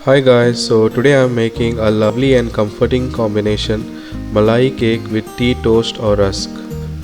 Hi guys, so today I am making a lovely and comforting combination Malai cake with tea toast or rusk.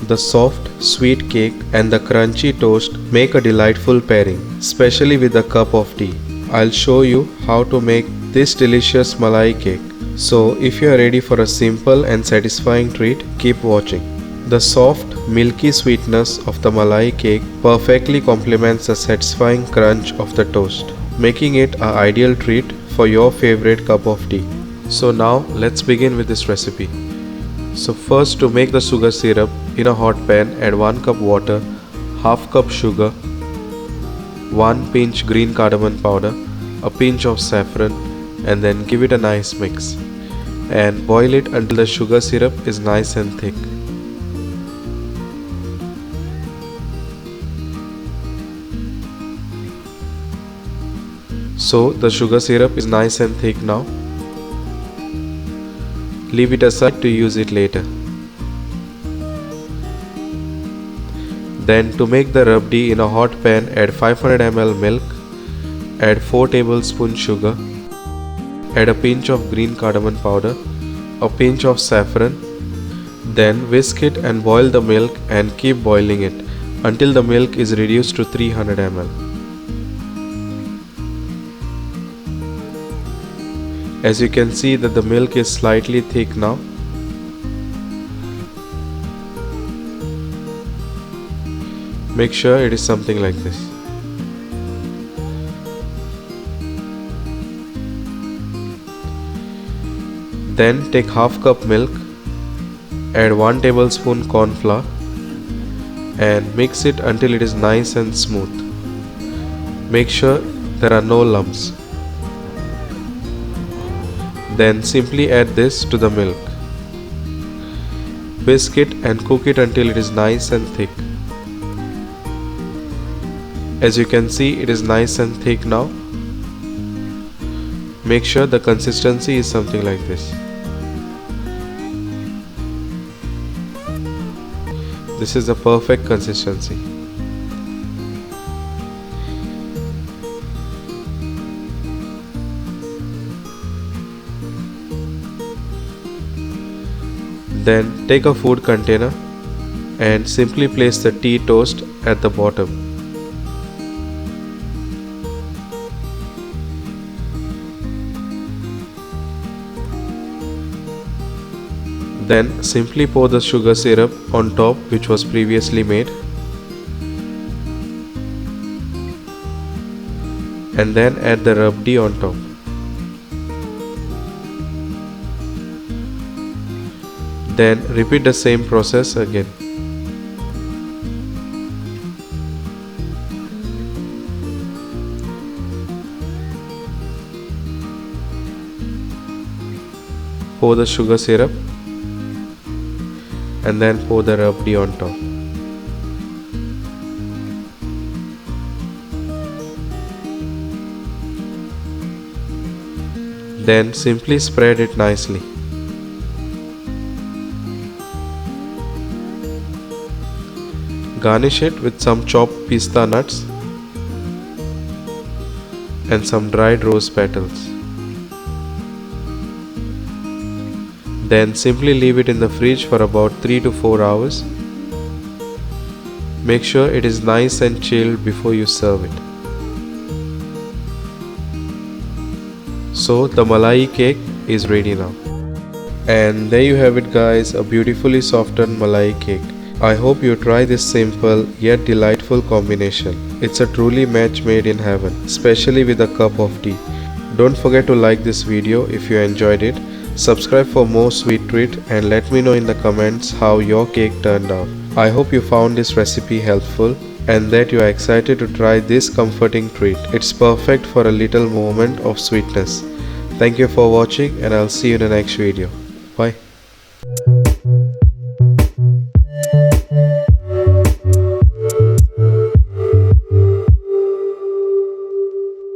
The soft, sweet cake and the crunchy toast make a delightful pairing, especially with a cup of tea. I'll show you how to make this delicious Malai cake. So if you are ready for a simple and satisfying treat, keep watching. The soft, milky sweetness of the Malai cake perfectly complements the satisfying crunch of the toast, making it an ideal treat for your favorite cup of tea. So now let's begin with this recipe. So first, to make the sugar syrup, in a hot pan add 1 cup water, half cup sugar, 1 pinch green cardamom powder, a pinch of saffron, and then give it a nice mix and boil it until the sugar syrup is nice and thick. So the sugar syrup is nice and thick now. Leave it aside to use it later. Then to make the rabdi, in a hot pan add 500 ml milk, add 4 tablespoons sugar, add a pinch of green cardamom powder, a pinch of saffron, then whisk it and boil the milk and keep boiling it until the milk is reduced to 300 ml. As you can see that the milk is slightly thick now. Make sure it is something like this. Then take half cup milk, add 1 tablespoon corn flour and mix it until it is nice and smooth. Make sure there are no lumps. Then simply add this to the milk. Whisk it and cook it until it is nice and thick. As you can see, it is nice and thick now. Make sure the consistency is something like this. This is the perfect consistency. Then take a food container and simply place the tea toast at the bottom. Then simply pour the sugar syrup on top, which was previously made, and then add the rabdi on top. Then repeat the same process again. Pour the sugar syrup and then pour the rabdi on top. Then simply spread it nicely. Garnish it with some chopped pista nuts and some dried rose petals. Then simply leave it in the fridge for about 3 to 4 hours. Make sure it is nice and chilled before you serve it. So the Malai cake is ready now. And there you have it guys, a beautifully softened Malai cake. I hope you try this simple yet delightful combination. It's a truly match made in heaven, especially with a cup of tea. Don't forget to like this video if you enjoyed it. Subscribe for more sweet treat and let me know in the comments how your cake turned out. I hope you found this recipe helpful and that you are excited to try this comforting treat. It's perfect for a little moment of sweetness. Thank you for watching and I'll see you in the next video. Bye.